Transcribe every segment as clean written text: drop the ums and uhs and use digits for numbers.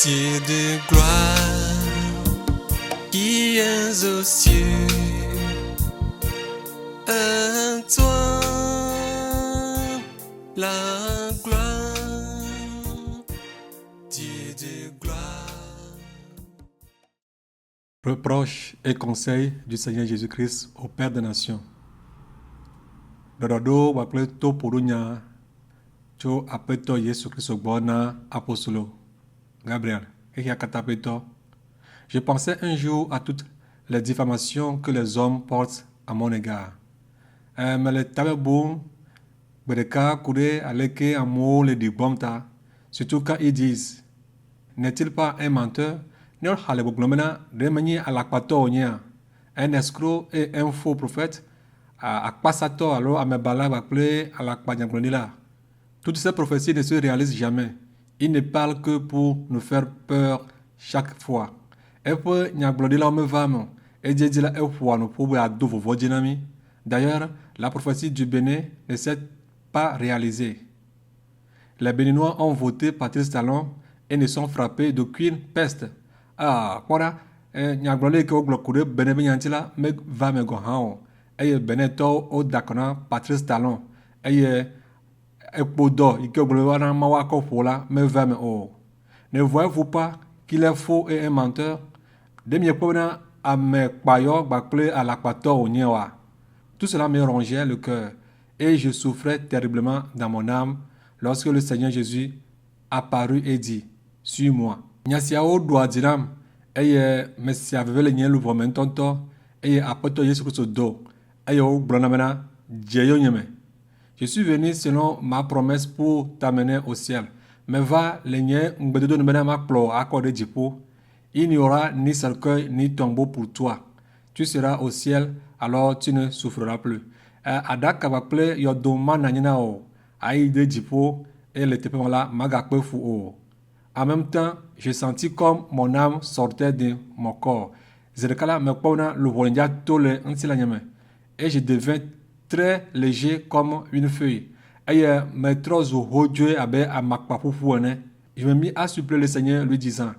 Dieu de gloire, qui es aux cieux, à toi la gloire, Dieu de gloire. Reproches et conseils du Seigneur Jésus-Christ au Père des Nations. Dododo wakple to porunya tso apeto Yesu Christ gbɔna apostolo Gabriel eya katapeto. Je pensais un jour à toutes les diffamations que les hommes portent à mon égard. Mais le tabebon bedeka kude aleke amo le dibomta, surtout quand ils disent: n'est-il pas un menteur? Nor haleboglomena remani alakpato onya, un escroc et un faux prophète. Akpasato alors amebala bakple alakpajanglonila. Toutes ces prophéties ne se réalisent jamais. Ils ne parlent que pour nous faire peur chaque fois. Et puis nyaglonila me vamo et djedila efuano pour adovo vodinami. D'ailleurs, la prophétie du Bénin ne s'est pas réalisée. Les Béninois ont voté Patrice Talon et ne sont frappés d'aucune peste. Voilà, nyaglonila ke oglokure Bénin benyantila me va me gohao. Eye Beneto o dakona Patrice Talon. Eye ekpodo ike oglowana mawako fola me vame o. Ne voyez-vous pas qu'il est faux et un menteur? Demi pona a me payo bakple à l'akpato o nyewa. Tout cela me rongeait le cœur et je souffrais terriblement dans mon âme lorsque le Seigneur Jésus apparut et dit: suis-moi. Nyasiao doa dinam eye mesia vevele nye lu vomentonto eye apoto Yesu Christ do. Je suis venu selon ma promesse pour t'amener au ciel. Mais va, il n'y aura ni cercueil ni tombeau pour toi. Tu seras au ciel, alors tu ne souffriras plus. En même temps, je sentis comme mon âme sortait de mon corps. Et je devins très léger comme une feuille. Je me mis à supplier le Seigneur, lui disant: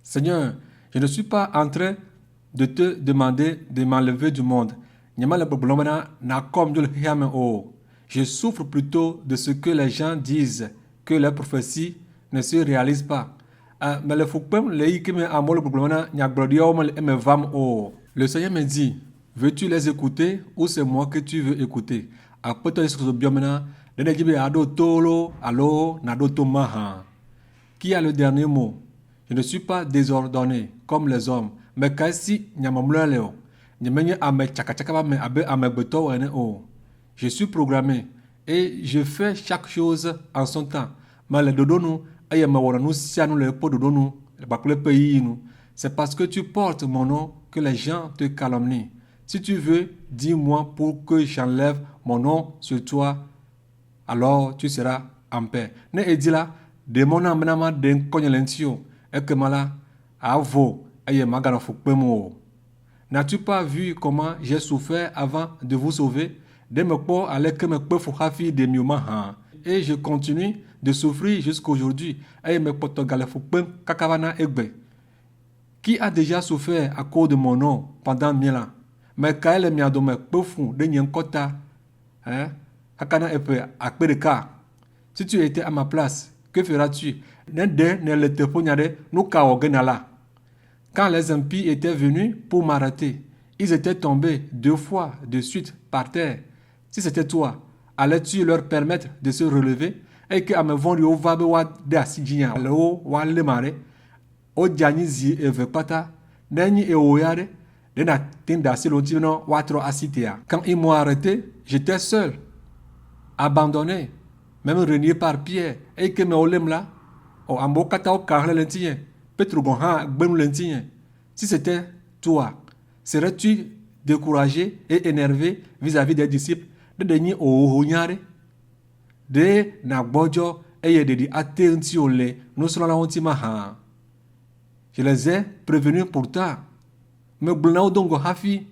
Seigneur, je ne suis pas en train de te demander de m'enlever du monde. Je souffre plutôt de ce que les gens disent, que les prophéties ne se réalisent pas. Le Seigneur me dit: veux-tu les écouter ou c'est moi que tu veux écouter? Qui a le dernier mot? Je ne suis pas désordonné comme les hommes, mais je suis programmé et je fais chaque chose en son temps. C'est parce que tu portes mon nom que les gens te calomnient. Si tu veux, dis-moi pour que j'enlève mon nom sur toi, alors tu seras en paix. Ne edila de mon amenama den konyelentio ekemala avo eye magana fukpemo. N'as-tu pas vu comment j'ai souffert avant de vous sauver? Et je continue de souffrir jusqu'aujourd'hui. Qui a déjà souffert à cause de mon nom pendant 1000 ans? Mais quand elle m'a donné de nyankota, si tu étais à ma place, que feras-tu? Quand les impies étaient venus pour m'arrêter, ils étaient tombés 2 fois de suite par terre. Si c'était toi, allais-tu leur permettre de se relever? Et que Amevorio va de Asidjia, le haut, le mare, au Djanizi et Vepata, Nani et Oyare, de la Tinda Silotino, Watro Asitia. Quand ils m'ont arrêté, j'étais seul, abandonné, même renié par Pierre, et que me olem là, au Ambokata au Carle Lentien, Petrugonha, Ben Lentien. Si c'était toi, serais-tu découragé et énervé vis-à-vis des disciples de Denis au Honyare? De Nagbojo et de Atentiole, nous serons la Hontimaha. Je les ai prévenus pourtant. Me blonao dongo hafi,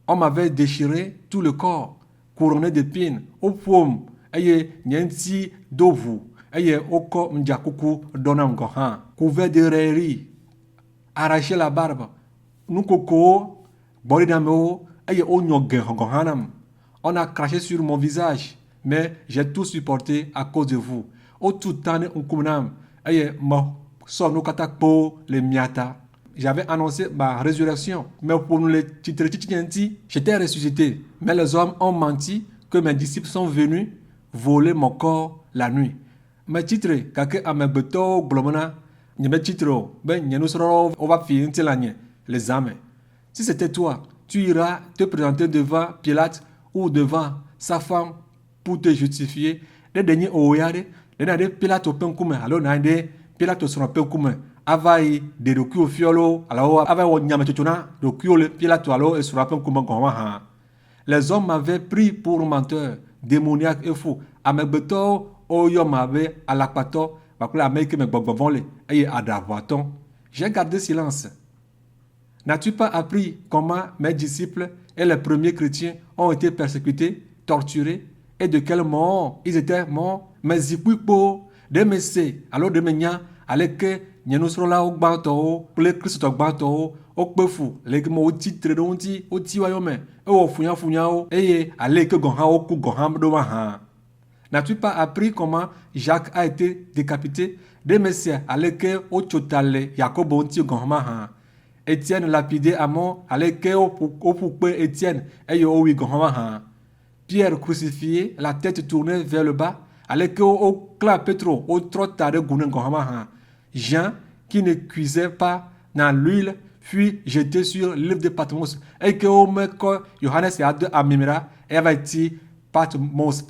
on m'avait déchiré tout le corps, couronné d'épines, au paume, et nienti d'ovu, eye oko mjakuku donam gohan, couvert de railleries, arraché la barbe, nous coco, boridameo, eye onyoge gohanam. On a craché sur mon visage, mais j'ai tout supporté à cause de vous. Au tout temps, on kumnam, eye mo son no katakpo le miata. J'avais annoncé ma résurrection, mais pour nous les titres, j'étais ressuscité. Mais les hommes ont menti que mes disciples sont venus voler mon corps la nuit. Mes titres, kake amebeto glomana, n'y me titre, ben n'y nous serons, on va finir les âmes. Si c'était toi, tu iras te présenter devant Pilate ou devant sa femme pour te justifier. Les derniers oyade, les derniers Pilate au penkume, alors n'aide Pilate sur un penkume. Avai de dokio fiolo, alors avai o nyame chochona, dokio le Pilate alors et sur un penkume goma. Les hommes m'avaient pris pour menteur, démoniaque et fou. Amebeto oyo m'avait à l'akpato, bakula ameke me gbogbo et adavoaton. J'ai gardé silence. N'as-tu pas appris comment mes disciples et les premiers chrétiens ont été persécutés, torturés, et de quelle mort ils étaient morts? Mais zikuipo, de messé, alors de menya, avec que nyenusrola au banto, pour les Christ au banto, au pefu, les mots titre d'onti, au tiwayome, au funyao, et avec que gonha au coup gonham domaha. N'as-tu pas appris comment Jacques a été décapité? De messé, avec que au chotale, Jacob onti gonhamaha. Étienne lapidé à mort, avec au poupe Étienne, et au wigonhamaha. Pierre crucifié, la tête tournée vers le bas, avec au cla Petro, au trottade gunengohamaha. Jean, qui ne cuisait pas dans l'huile, fut jeté sur l'île de Patmos, et que au meko Johannes a deux amimera, et avait été Patmos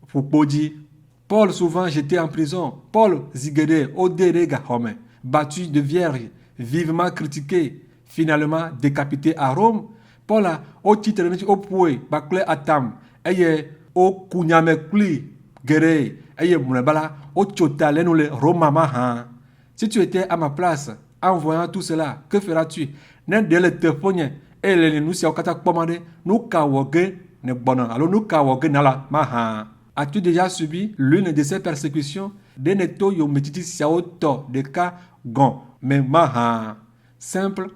pour body. Paul souvent jeté en prison, Paul zigede au derega homme, battu de vierge, vivement critiqué, finalement décapité à Rome. Paul a au titre de au pouet, bakle atam, eye au kunyame kli, gere, eye munabala, au chotale nous le romama. Si tu étais à ma place, en voyant tout cela, que feras-tu? N'en de le tefonye, et le nous si au katak pomade, nous kawoge, ne bonan, alors nous kawoge nala maha. As-tu déjà subi l'une de ces persécutions? De neto yo metiti siao to de ka gon, mais maha. Simple,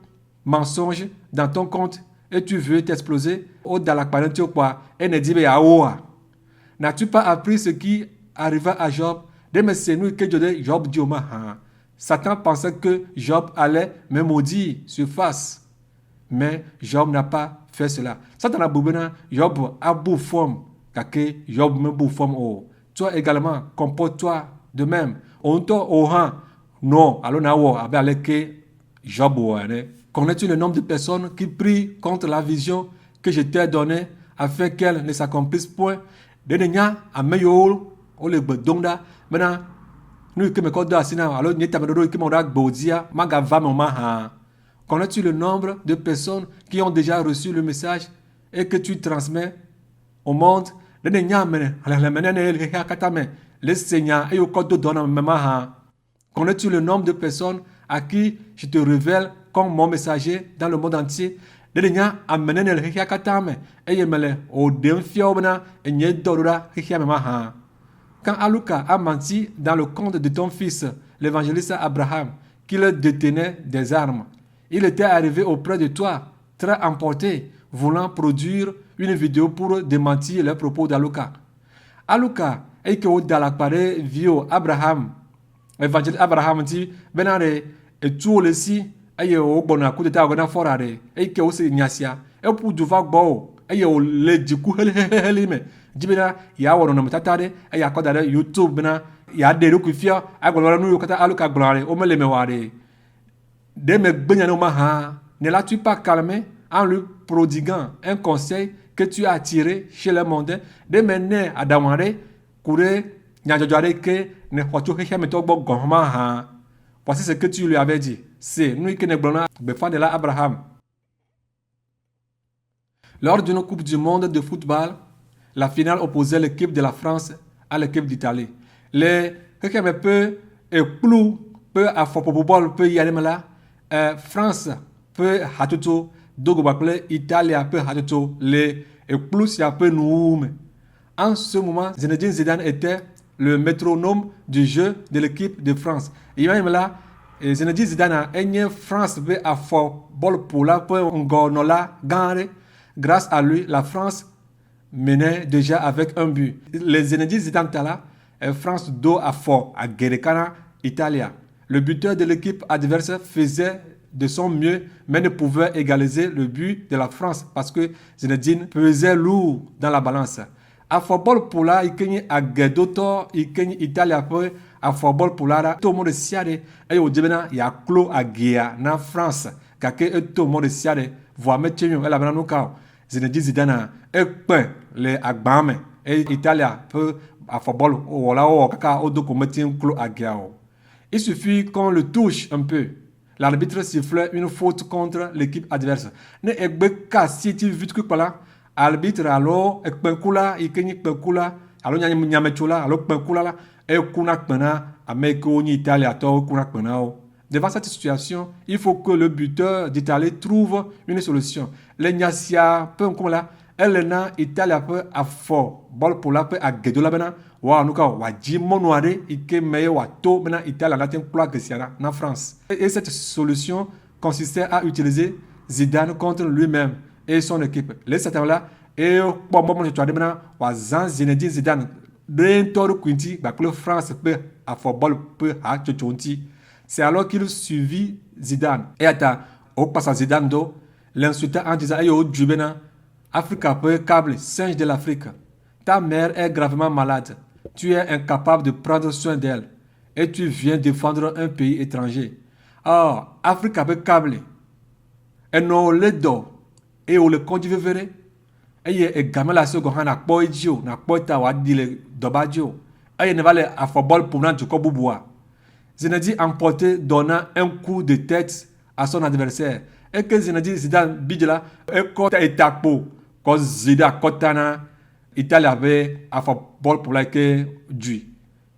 mensonge dans ton compte, et tu veux t'exploser au dalakpanenti au quoi, et ne dit ya oa. N'as-tu pas appris ce qui arriva à Job? De me sénou que Job dit au maha. Satan pensait que Job allait me maudire sur face. Mais Job n'a pas fait cela. Satan a boubena, Job a bouffom, kake Job me bouffom o. Toi également, comporte-toi de même. On te ohan, non, alors na wo, abe aleke Job o. Connais-tu le nombre de personnes qui prient contre la vision que je t'ai donnée afin qu'elle ne s'accomplisse point? De nenya, ameyo, o le bedonda, maintenant, nous que me code asina, alors n'y tamedo qui m'aura bodia, magava mama. Connais-tu le nombre de personnes qui ont déjà reçu le message et que tu transmets au monde? De nenya, le Seigneur et au code donne mama. Connais-tu le nombre de personnes à qui je te révèle comme mon messager dans le monde entier? De nenya, amenen el hekatame, et yemele, o demfiobna, et nye dorura hekamaha. Quand Aluka a menti dans le compte de ton fils, l'évangéliste Abraham, qu'il détenait des armes, il était arrivé auprès de toi, très emporté, voulant produire une vidéo pour démentir les propos d'Aluka. Aluka, et que dans l'appareil vio Abraham, l'évangéliste Abraham dit, benare, et tout le si, et au bon coup de ta forare, et que aussi nyasia, et pour du vague et au le du coup, Jibina ya wono na tatare ya ko dare YouTube na ya de ku fia agolo nu kata aluka glare o mele me ware de me gbenya no maha ne l'as-tu pas calmé en lui prodiguant un conseil que tu as tiré chez le monde de mener à damare kure nyajojare ke ne hocho he me to gbo gonma ha. Voici ce que tu lui avais dit. C'est nous qui ne blona befa de la Abraham. Lors d'une coupe du monde de football, la finale opposait l'équipe de la France à l'équipe d'Italie. Les quelqu'un peut et plus peut à football peut y aller là. France peut hatuto dogo bakle Italie peut hatuto les et plus y a peu nous. En ce moment, Zinedine Zidane était le métronome du jeu de l'équipe de France. Et même là, Zinedine Zidane a France à football pour la Ngonola Gare. Grâce à lui, la France menait déjà avec un but. Les Zinedine Zidane Tala, France do à fort à Gerekana, Italia. Le buteur de l'équipe adverse faisait de son mieux, mais ne pouvait égaliser le but de la France parce que Zinedine pesait lourd dans la balance. A football pour la, il a Gedoto, il Italia peu, a football pour la, tout le monde siade, et au début, il y a Clos à Guéa, na France, car tout le monde siade, voit mettre mieux, elle a bien Zinedine Zidane, et peint les Agbame, et Italia peut à football, ou là, ou kaka, au document, Clos à Guéa. Il suffit qu'on le touche un peu. L'arbitre siffle une faute contre l'équipe adverse. Ne egbe ka si tu vite que pala. Arbitre alors ekpenkula ikenyi kpenkula alors nyamechola alors kpenkula la e kuna kpena ameko ni Italia to kuna kpena o. Devant cette situation, il faut que le buteur d'Italie trouve une solution. Les nyasia peu comme là, elle na Italia peut à fort. Bol pour la peut à gedola bena. Wa nuka wa jimo noire ike meye wa to bena Italia na ten kula gesiana na France. Et cette solution consistait à utiliser Zidane contre lui-même et son équipe. Les certains là et bon tu as bena wa Zan Zinedine Zidane d'entor quinti ba que France peut à football peut à chochonti. C'est alors qu'il suivit Zidane. Et à au passage Zidane do l'insulta en disant ayo djubena Africa peut câble singe de l'Afrique. Ta mère est gravement malade. Tu es incapable de prendre soin d'elle. Et tu viens défendre un pays étranger. Or, Africa peut câble. Et non le do. Et au le conduit verré. Et il gamin la seconde na poi dio, na poi ta wa dile dobadio. Et ne va aller à football pour nan du kobuboa. Zinedine emporté donnant un coup de tête à son adversaire. Et que Zinedine Zidane bidela et kota etapo. Ko Zidane kotana Italie avait à football pour laquelle Dui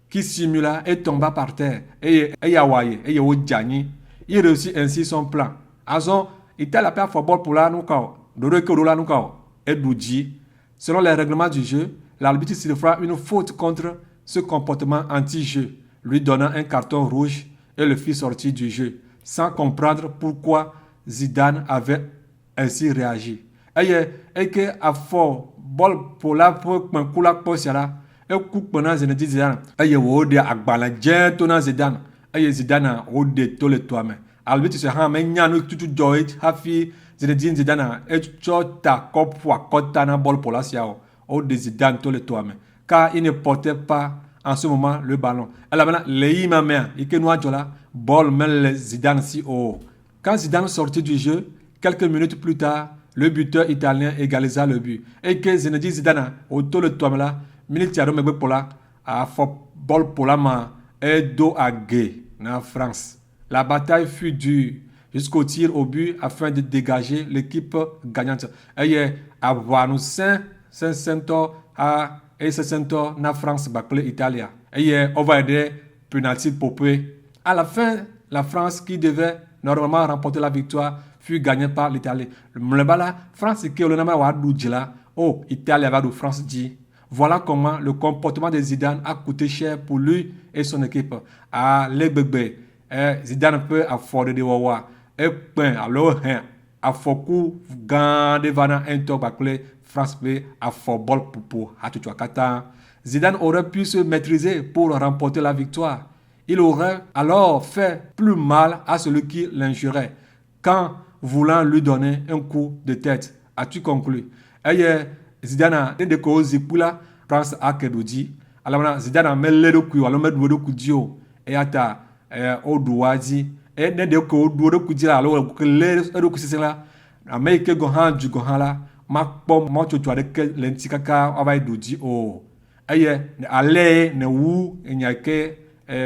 qui simula et tomba par terre et yawaye et yawo djani. Il réussit ainsi son plan. Azon Italie a football pour la noukao de que la noukao et Doudji. Selon les règlements du jeu, l'arbitre sifflera une faute contre ce comportement anti-jeu, lui donnant un carton rouge et le fit sortir du jeu, sans comprendre pourquoi Zidane avait ainsi réagi. Et que à fort bol pour la pour kula posiala e ku kpona Zinedine Zidane aye wo de agbala je to na Zidane aye Zidane o de to le to ame arbitre se ha me nyanu tutu joy hafi Zinedine Zidane e chota kopwa kota na bol pour la sia o de Zidane to le to ame car il ne portait pas en ce moment le ballon elle a leyi ma main et que noa jola bol mel Zidane si o quand Zidane sortit du jeu quelques minutes plus tard le buteur italien égalisa le but. Et que Zinedine Zidane, au taux de Toamela, militaire de Pola, a football pour la main, et do à Gay, en France. La bataille fut dure jusqu'au tir au but afin de dégager l'équipe gagnante. Et avoir nous 500 à 600 na France, Bacle Italia. Et on va aider penalty popé. À la fin, la France qui devait normalement remporter la victoire fut gagné par l'Italie. Le bala, France qui est le nom de oh, Italie va de France dit. Voilà comment le comportement de Zidane a coûté cher pour lui et son équipe. Ah, les bébés, Zidane peut afforder des wawa. Et ben, alors, à Fokou, Gande Vana, Intobaclé, France peut à football pour Hatuchuakata. Zidane aurait pu se maîtriser pour remporter la victoire. Il aurait alors fait plus mal à celui qui l'injurait. Quand voulant lui donner un coup de tête. As-tu conclu? Zidane de ko zipula France a kedodi. Alors Zidane me le ku alors me do ku dio et ata oduwazi et ne de ko do ku dio alors ko le ku sisela Amerique go han du go hala ma pom mo chocho de ke lentikaka ava dodi o. Ale ne wu enyake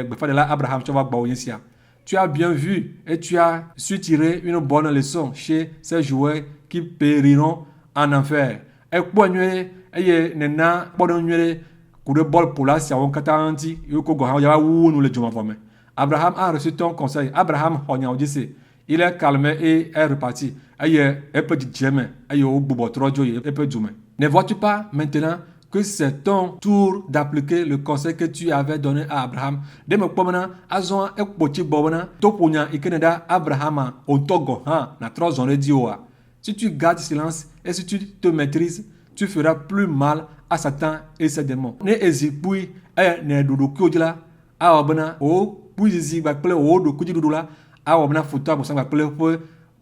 befadela Abraham chova gba oyinsia. Tu as bien vu et tu as su tirer une bonne leçon chez ces joueurs qui périront en enfer. Et pour nous, et nena pour nous coup de bol pour la si on katanti yoko go ya wu nous le joma formé. Abraham a reçu ton conseil. Abraham honya dit il est calmé et est reparti. Aye et petit jeme aye au bobo trojo et peu jume. Ne vois-tu pas maintenant que c'est ton tour d'appliquer le conseil que tu avais donné à Abraham. De me pomena azon ekpoti bobona toponya ikeneda Abraham ontogo na trozon dioa. Si tu gardes silence et si tu te maîtrises, tu feras plus mal à Satan et ses démons. Ne ezipui ne duduku dila awabana o puizi bakple o dukuji dudula awabana futa bosan bakple po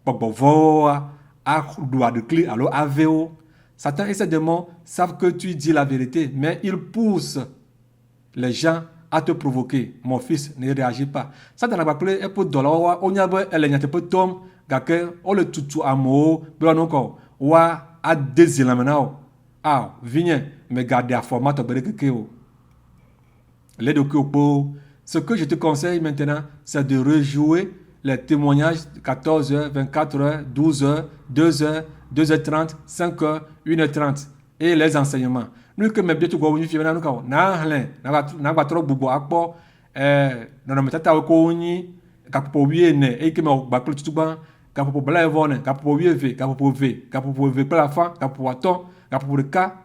bobovoa a doa de clé alors aveo. Satan et ses démons savent que tu dis la vérité, mais ils poussent les gens à te provoquer. Mon fils, ne réagis pas. Satan n'a pas appelé et pour dollar, on y a elle n'y a pas tom, gake, on le tutu amo, blanc encore, wa a des éléments. Ah, viens, me garder à format de berekeo. Les deux coupons. Ce que je te conseille maintenant, c'est de rejouer les témoignages 14h, 24h, 12h, 2h, 2h30, 5h, 1h30 et les enseignements. Nous que mes biens tu go ni fiena nous ka na hlen na ba trop bubo akpo na metata ko ni ka po wiene e ke me ba klo tutuban ka po bla evone ka po wieve ka po ve pa la fin ka po aton ka po de ka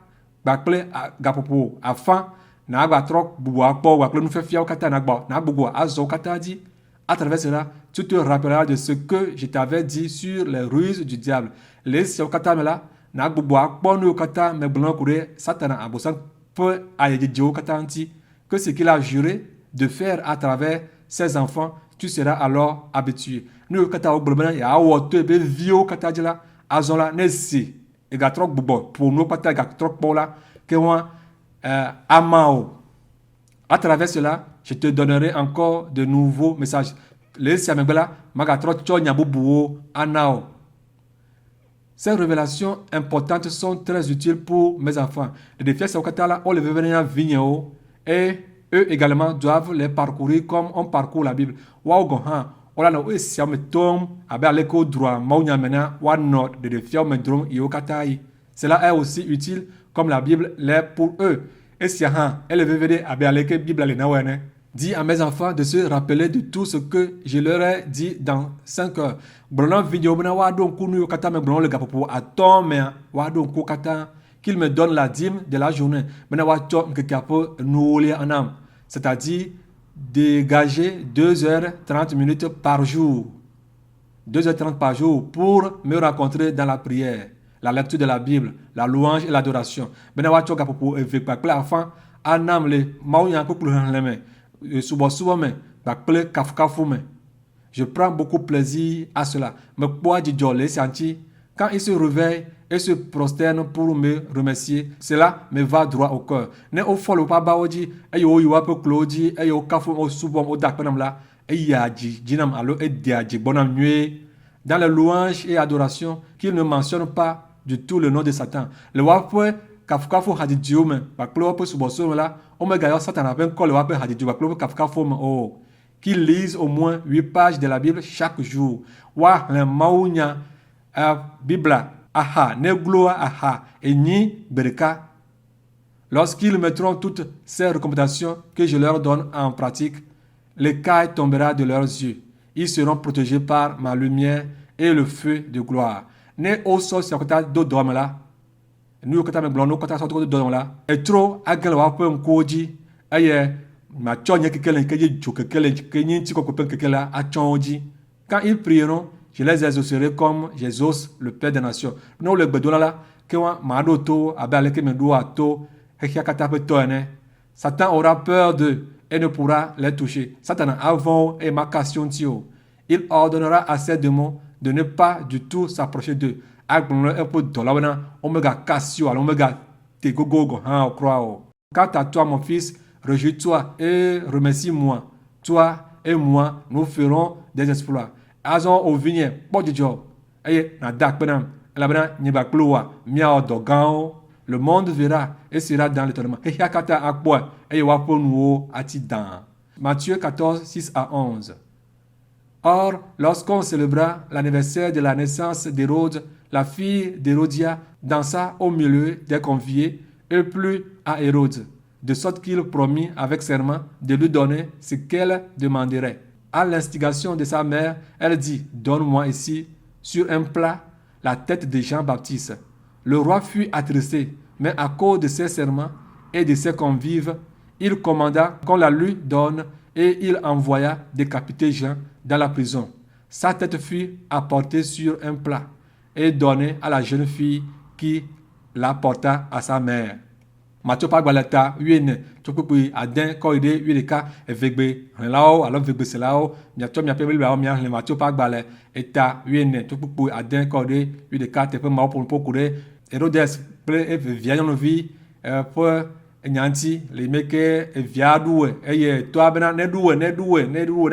ba kle ka po afin na ba trop bubo akpo wa klo nous fait fiao kata na gbo na bubo azo kata di. À travers cela, tu te rappelleras de ce que je t'avais dit sur les ruses du diable. Les siokata mela na bubo akpo no kata me blanc couré Satan abosan peut ayeje dio kata anti que ce qu'il a juré de faire à travers ses enfants, tu seras alors habitué. Nous kata o blobana ya woto be vio kata dila azola nesi e ga trok bubo pour no kata ga trok bola que wa amao. À travers cela, je te donnerai encore de nouveaux messages. Les siamebela magatro chonya bubuo anao. Ces révélations importantes sont très utiles pour mes enfants. Les défis Saukatala, on les veut venir vignéo et eux également doivent les parcourir comme on parcourt la Bible. Waougohan, on a no siame tom, abe aleko droit, maunya mena, one note, de défis mendrom iokatai. Cela est aussi utile comme la Bible l'est pour eux. Et si elle veut venir abe aleke Bible les nawene. Dis à mes enfants de se rappeler de tout ce que je leur ai dit dans 5 heures. Qu'ils me donnent la dîme de la journée. C'est-à-dire dégager 2h30 par jour. 2h30 par jour pour me rencontrer dans la prière, la lecture de la Bible, la louange et l'adoration. Je prends beaucoup plaisir à cela. Quand il se réveille et se prosterne pour me remercier, cela me va droit au cœur. Dans les louanges et adorations, qu'il ne mentionne pas du tout le nom de Satan. Le wapwe kafukafu hadidiume baklo pe suboso la omega yo Satan apen ko le wapwe hadidiu baklo kafukafu oh qu'il lise au moins 8 pages de la Bible chaque jour. Wa le maunya Bibla aha ne gloa aha eni bereka. Lorsqu'ils mettront toutes ces recommandations que je leur donne en pratique, l'écaille tombera de leurs yeux. Ils seront protégés par ma lumière et le feu de gloire. Ne oso siakota do domela. Nous kata me blono kata so do domela. Et trop agal wa pe nkoji. Aye ma chonya kekele keje jokekele kenyi ti ko pe kekela a chonji. Quand ils prieront, je les exaucerai comme j'exauce le Père des nations. Nous le bedona la que wa madoto abale ke me do ato hekia kata pe to ene. Satan aura peur d'eux et ne pourra les toucher. Satan avant et ma question tio. Il ordonnera à ses démons de ne pas du tout s'approcher d'eux. Quant à toi, mon fils, réjouis-toi et remercie-moi. Toi et moi, nous ferons des exploits. Azon au vignes, le monde verra et sera dans l'étonnement. Matthieu 14, 6 à 11. Or, lorsqu'on célébra l'anniversaire de la naissance d'Hérode, la fille d'Hérodia dansa au milieu des conviés et plut à Hérode, de sorte qu'il promit avec serment de lui donner ce qu'elle demanderait. À l'instigation de sa mère, elle dit « Donne-moi ici, sur un plat, la tête de Jean-Baptiste. » Le roi fut attristé. Mais à cause de ses serments et de ses convives, il commanda qu'on la lui donne et il envoya décapiter Jean dans la prison. Sa tête fut apportée sur un plat et donnée à la jeune fille qui la porta à sa mère. Matthieu Pagbaleta, Wien, Tokupui, Aden, Koide, Wileka, Vegbe, Relao, alors Vegbe Selao, Miato, Miapel, Mia, le Matthieu Pagbale, Eta, Wien, Tokupui, Aden, Koide, Wileka, Tepe Mao pour Pokure, Herodes, Ple, Vianovi, pour Nyanti, les meke, Viadoué, et toi, Bena, Nedoué,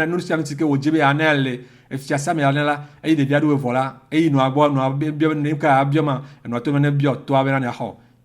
nous sommes que au Djibé Anel, et Fiassa, mais Anela, et des Viadoué, voilà, et il nous a bien, Nemka, Abiama, et notre Menebio, toi, Bena,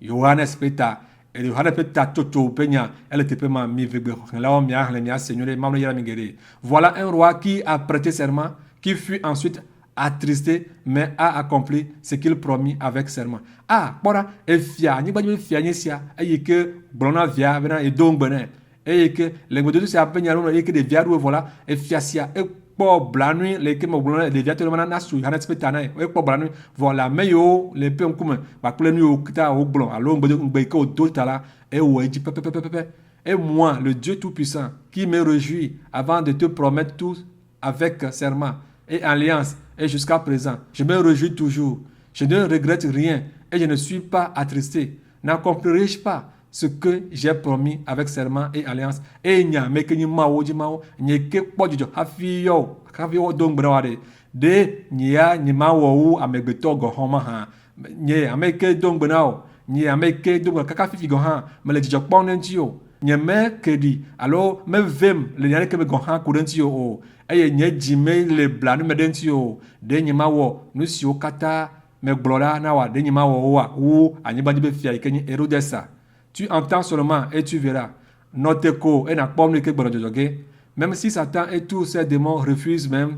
Johannes Peta. Et le Hana Peta Toto Peña, elle était peu ma mi vegbe, là on mia, le mia seigneur, mamlo yara mingere. Voilà un roi qui a prêté serment, qui fut ensuite attristé, mais a accompli ce qu'il promit avec serment. Ah, voilà, et fia, ni badi fia ni sia, et que blona via, vena et donc benin, et que les mots de tout ça peña, et que des via voilà, et fia sia, et pour blanui les que mo blona les via tout le monde n'a su, Hana Petana, et pour blanui, voilà, mais yo, les peu en commun, bah, pour les nuits au kita au blanc, alors on peut au d'autres là, et ouais, dit pepe. Et moi, le Dieu Tout-Puissant, qui me réjouit avant de te promettre tout avec serment et alliance, et jusqu'à présent, je me réjouis toujours. Je ne regrette rien et je ne suis pas attristé. N'accomplirai-je pas ce que j'ai promis avec serment et alliance? Et il n'y a que ni mao di mao, ni que pas du hafi yo donc brade. De ni ya ni mao amebeto go homa ha. Ni ameke donc benao, ni ameke donc kaka fifi go ha, mais le dijok ponentio. Ni me kedi, alors me vem le nyane ke me go ha kurentio o. Eye nye jime le blanu medentio. De ni mao, nous si o kata me gloria na wa de ni mao wa ou anyibadi be fia ikeni Hérodesa. Tu entends seulement et tu verras. Notre écho est n'a pas que bon. Même si Satan et tous ses démons refusent même,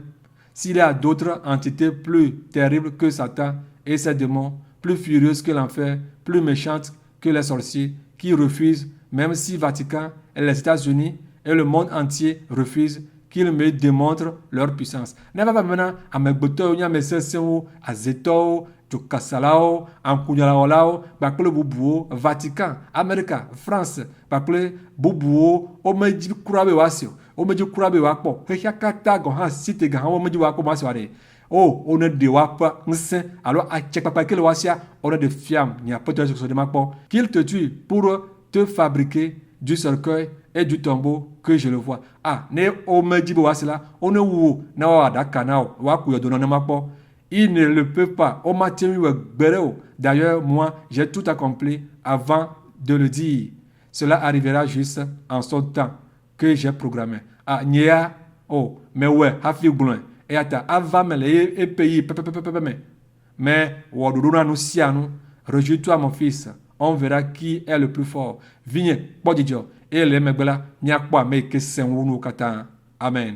s'il y a d'autres entités plus terribles que Satan et ses démons, plus furieuses que l'enfer, plus méchantes que les sorciers, qui refusent, même si Vatican et les États-Unis et le monde entier refusent, qu'ils me démontrent leur puissance. N'est pas maintenant à mes boutons, à mes sessions, à Zeto, Tukasalao, Ankunyalao, Bakle Boubou, Vatican, Amérique, France, Bakle Boubou, Omeji Kurabe Wasio, Omeji Kurabe Wapo, Hekata Gohan City Gahan, Omeji Wako Masware. Oh, on est de Wapa, alors à Tchekpapa Wasia, on a des fiammes, il n'y a pas de chose de ma part, qu'il te tue pour te fabriquer du cercueil et du tombeau que je le vois. Ah, ne Omeji Wasila, on est où, Nawa Dakanao, Waku Yodonamapo. Il ne le peut pas. D'ailleurs, moi, j'ai tout accompli avant de le dire. Cela arrivera juste en son temps que j'ai programmé. Ah, nia, oh, mais ouais, hafi blun. Et attends, avant me pays, mais, réjouis-toi, mon fils. On verra qui est le plus fort. Vigne, Bodidjo, et les megbela, n'y a pas, mais que c'est un kata. Amen.